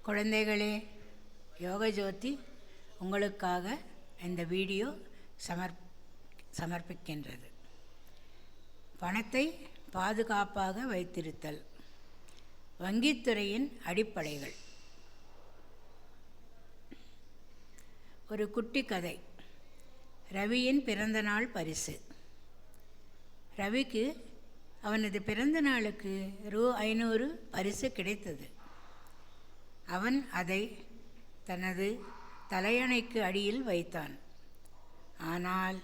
குழந்தைகளே, யோகஜோதி உங்களுக்காக இந்த வீடியோ சமர்ப்பிக்கின்றது. பணத்தை பாதுகாப்பாக வைத்திருத்தல், வங்கித்துறையின் அடிப்படைகள். ஒரு குட்டி கதை. ரவியின் பிறந்தநாள் பரிசு. ரவிக்கு அவனது பிறந்த நாளுக்கு ரூ. 500 பரிசு கிடைத்தது. அவன் அதை தனது தலையணைக்கு அடியில் வைத்தான். ஆனால்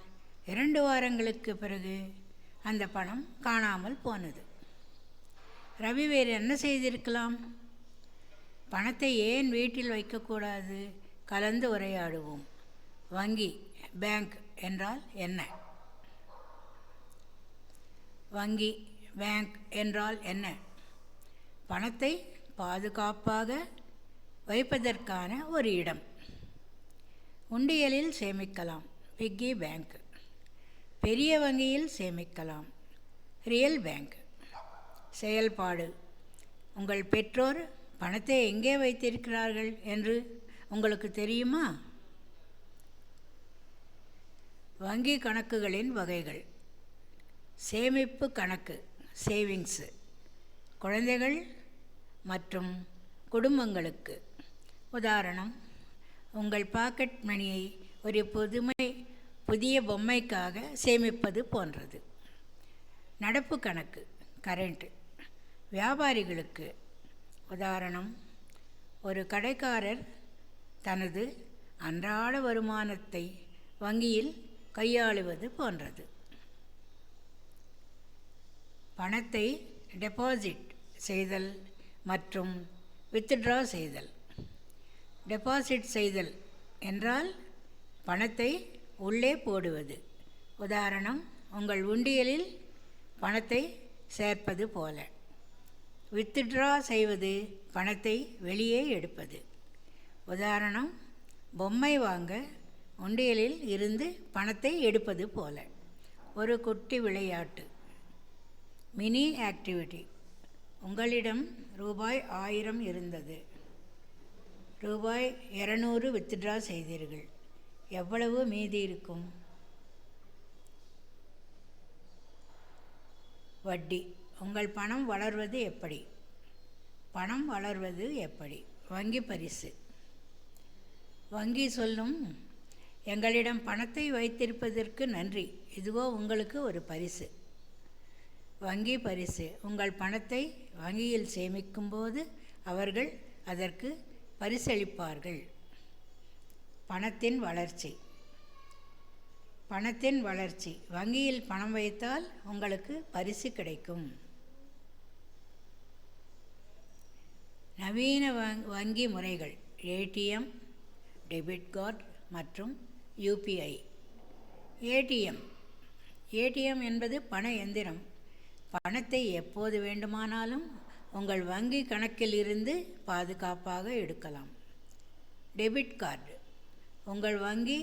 2 வாரங்களுக்கு பிறகு அந்த பணம் காணாமல் போனது. ரவி வேறு என்ன செய்திருக்கலாம்? பணத்தை ஏன் வீட்டில் வைக்கக்கூடாது? கலந்து உரையாடுவோம். வங்கி, பேங்க் என்றால் என்ன? வங்கி, பேங்க் என்றால் என்ன? பணத்தை பாதுகாப்பாக வைப்பதற்கான ஒரு இடம். உண்டியலில் சேமிக்கலாம், பிக்கி பேங்க். பெரிய வங்கியில் சேமிக்கலாம், ரியல் பேங்க். செயல்பாடு. உங்கள் பெற்றோர் பணத்தை எங்கே வைத்திருக்கிறார்கள் என்று உங்களுக்கு தெரியுமா? வங்கி கணக்குகளின் வகைகள். சேமிப்பு கணக்கு, சேவிங்ஸு, குழந்தைகள் மற்றும் குடும்பங்களுக்கு. உதாரணம், உங்கள் பாக்கெட் மணியை ஒரு புதிய பொம்மைக்காக சேமிப்பது போன்றது. நடப்பு கணக்கு, கரண்ட், வியாபாரிகளுக்கு. உதாரணம், ஒரு கடைக்காரர் தனது அன்றாட வருமானத்தை வங்கியில் கையாளுவது போன்றது. பணத்தை டெபாசிட் செய்தல் மற்றும் வித்ட்ரா செய்தல். டெபாசிட் செய்தல் என்றால் பணத்தை உள்ளே போடுவது. உதாரணம், உங்கள் உண்டியலில் பணத்தை சேர்ப்பது போல. வித்ட்ரா செய்வது பணத்தை வெளியே எடுப்பது. உதாரணம், பொம்மை வாங்க உண்டியலில் இருந்து பணத்தை எடுப்பது போல. ஒரு குட்டி விளையாட்டு, மினி ஆக்டிவிட்டி. உங்களிடம் ரூபாய் 1000 இருந்தது. ரூபாய் 200 வித்ட்ரா செய்தீர்கள். எவ்வளவு மீதி இருக்கும்? வட்டி. உங்கள் பணம் வளர்வது எப்படி? பணம் வளர்வது எப்படி? வங்கி பரிசு. வங்கி சொல்லும், எங்களிடம் பணத்தை வைத்திருப்பதற்கு நன்றி, இதுவோ உங்களுக்கு ஒரு பரிசு. வங்கி பரிசு. உங்கள் பணத்தை வங்கியில் சேமிக்கும்போது அவர்கள் அதற்கு பரிசளிப்பார்கள். பணத்தின் வளர்ச்சி. பணத்தின் வளர்ச்சி. வங்கியில் பணம் வைத்தால் உங்களுக்கு பரிசு கிடைக்கும். நவீன வங்கி முறைகள். ஏடிஎம், டெபிட் கார்டு மற்றும் யூபிஐ. ஏடிஎம் என்பது பண எந்திரம். பணத்தை எப்போது வேண்டுமானாலும் உங்கள் வங்கி கணக்கில் இருந்து பாதுகாப்பாக எடுக்கலாம். டெபிட் கார்டு உங்கள் வங்கி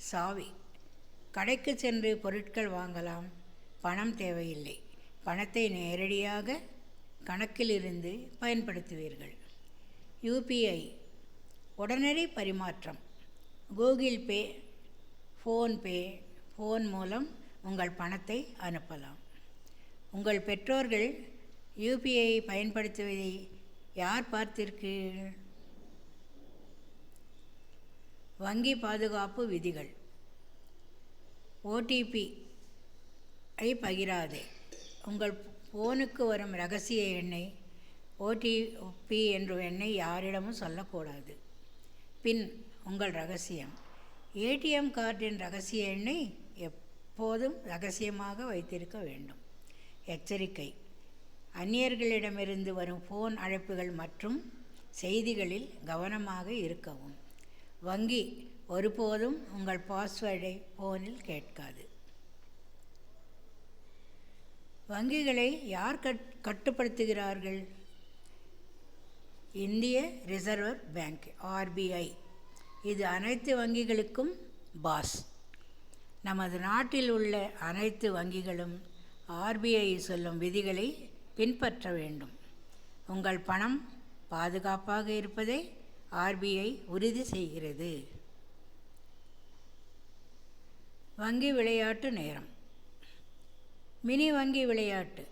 சாவி. கடைக்கு சென்று பொருட்கள் வாங்கலாம், பணம் தேவையில்லை. பணத்தை நேரடியாக கணக்கில் இருந்து பயன்படுத்துவீர்கள். யூபிஐ உடனடி பரிமாற்றம். கூகுள் பே, ஃபோன்பே, ஃபோன் மூலம் உங்கள் பணத்தை அனுப்பலாம். உங்கள் பெற்றோர்கள் யூபிஐ பயன்படுத்துவதை யார் பார்த்திருக்கிறீர்கள்? வங்கி பாதுகாப்பு விதிகள். ஓடிபி ஐ பகிராதே. உங்கள் ஃபோனுக்கு வரும் இரகசிய எண்ணை, ஓடிபி என்ற எண்ணை யாரிடமும் சொல்லக்கூடாது. பின் உங்கள் ரகசியம். ஏடிஎம் கார்டின் இரகசிய எண்ணை எப்போதும் ரகசியமாக வைத்திருக்க வேண்டும். எச்சரிக்கை. அந்நியர்களிடமிருந்து வரும் ஃபோன் அழைப்புகள் மற்றும் செய்திகளில் கவனமாக இருக்கவும். வங்கி ஒருபோதும் உங்கள் பாஸ்வேர்டை ஃபோனில் கேட்காது. வங்கிகளை யார் கட்டுப்படுத்துகிறார்கள்? இந்திய ரிசர்வ் பேங்க், ஆர்பிஐ. இது அனைத்து வங்கிகளுக்கும் பாஸ். நமது நாட்டில் உள்ள அனைத்து வங்கிகளும் ஆர்பிஐ சொல்லும் விதிகளை பின்பற்ற வேண்டும். உங்கள் பணம் பாதுகாப்பாக இருப்பதை ஆர்பிஐ உறுதி செய்கிறது. வங்கி விளையாட்டு நேரம். மினி வங்கி விளையாட்டு,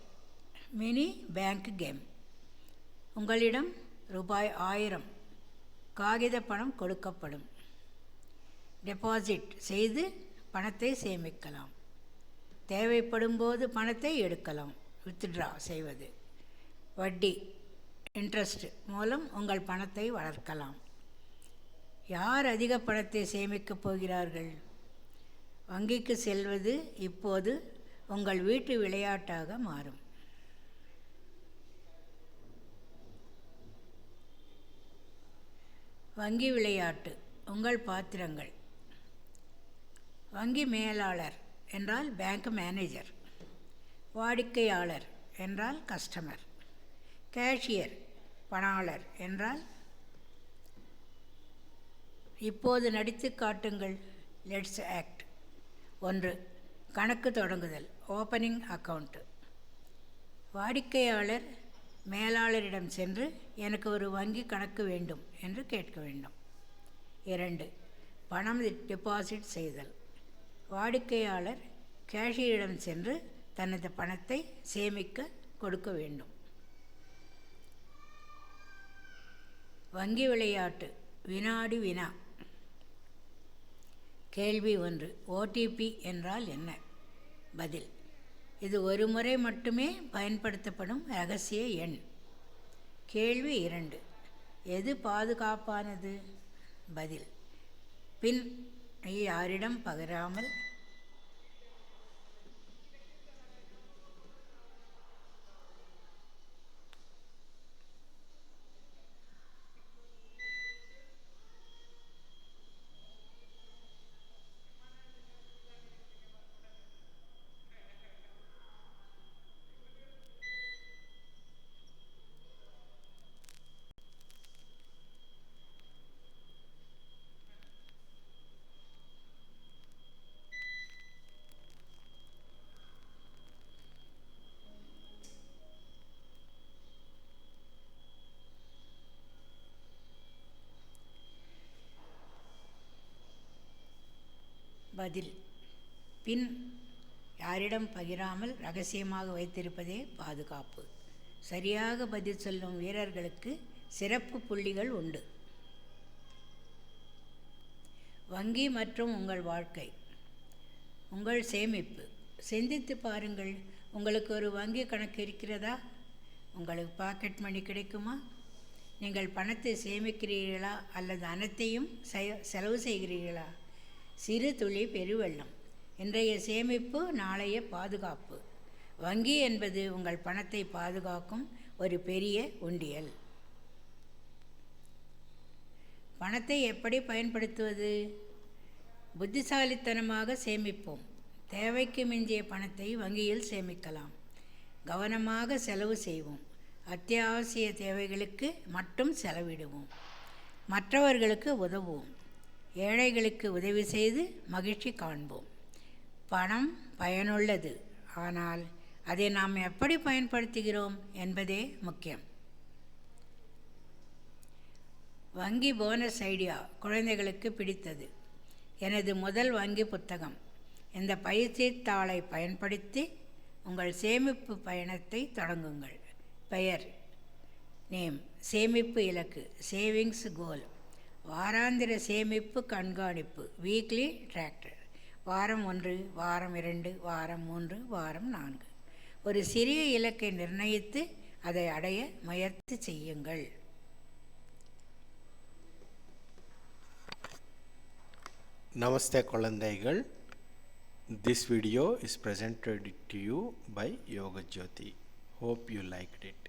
மினி பேங்க் கேம். உங்களிடம் ரூபாய் 1000 காகித பணம் கொடுக்கப்படும். டெபாசிட் செய்து பணத்தை சேமிக்கலாம். தேவைப்படும் போது பணத்தை எடுக்கலாம். வித்ட்ரா செய்வது. வட்டி, இன்ட்ரெஸ்ட் மூலம் உங்கள் பணத்தை வளர்க்கலாம். யார் அதிக பணத்தை சேமிக்கப் போகிறார்கள்? வங்கிக்கு செல்வது இப்போது உங்கள் வீட்டு விளையாட்டாக மாறும். வங்கி விளையாட்டு. உங்கள் பாத்திரங்கள். வங்கி மேலாளர் என்றால் பேங்க் மேனேஜர். வாடிக்கையாளர் என்றால் கஸ்டமர். கேஷியர், பணாளர் என்றால். இப்போது நடித்து காட்டுங்கள். Let's act. 1. கணக்கு தொடங்குதல், ஓப்பனிங் அக்கவுண்ட். வாடிக்கையாளர் மேலாளரிடம் சென்று எனக்கு ஒரு வங்கி கணக்கு வேண்டும் என்று கேட்க வேண்டும். 2. பணம் டெபாசிட் செய்தல். வாடிக்கையாளர் கேஷியரிடம் சென்று தனது பணத்தை சேமிக்க கொடுக்க வேண்டும். வங்கி விளையாட்டு, வினாடி வினா. கேள்வி 1. ஓடிபி என்றால் என்ன? பதில்: இது ஒரு முறை மட்டுமே பயன்படுத்தப்படும் இரகசிய எண். கேள்வி 2. எது பாதுகாப்பானது? பதில்: பின் யாரிடம் பகிராமல் பதில்: பின் யாரிடம் பகிராமல் ரகசியமாக வைத்திருப்பதே பாதுகாப்பு. சரியாக பதில் சொல்லும் வீரர்களுக்கு சிறப்பு புள்ளிகள் உண்டு. வங்கி மற்றும் உங்கள் வாழ்க்கை. உங்கள் சேமிப்பு. சிந்தித்து பாருங்கள். உங்களுக்கு ஒரு வங்கி கணக்கு இருக்கிறதா? உங்களுக்கு பாக்கெட் மணி கிடைக்குமா? நீங்கள் பணத்தை சேமிக்கிறீர்களா அல்லது அனைத்தையும் செலவு செய்கிறீர்களா? சிறு துளி பெருவெள்ளம். இன்றைய சேமிப்பு நாளைய பாதுகாப்பு. வங்கி என்பது உங்கள் பணத்தை பாதுகாக்கும் ஒரு பெரிய உண்டியல். பணத்தை எப்படி பயன்படுத்துவது? புத்திசாலித்தனமாக சேமிப்போம். தேவைக்கு மிஞ்சிய பணத்தை வங்கியில் சேமிக்கலாம். கவனமாக செலவு செய்வோம். அத்தியாவசிய தேவைகளுக்கு மட்டும் செலவிடுவோம். மற்றவர்களுக்கு உதவுவோம். ஏழைகளுக்கு உதவி செய்து மகிழ்ச்சி காண்போம். பணம் பயனுள்ளது, ஆனால் அதை நாம் எப்படி பயன்படுத்துகிறோம் என்பதே முக்கியம். வங்கி போனஸ் ஐடியா குழந்தைகளுக்கு பிடித்தது. எனது முதல் வங்கி புத்தகம். இந்த பயிற்சித்தாளை பயன்படுத்தி உங்கள் சேமிப்பு பயணத்தை தொடங்குங்கள். பெயர், நேம், சேமிப்பு இலக்கு, சேவிங்ஸ் கோல். வாராந்திர சேமிப்பு கண்காணிப்பு, வீக்லி டிராக்டர். வாரம் 1, வாரம் 2, வாரம் 3, வாரம் 4. ஒரு சிறிய இலக்கை நிர்ணயித்து அதை அடைய முயற்சி செய்யுங்கள். Namaste குழந்தைகள். This video is presented to you by Yoga Jyoti. Hope you liked it.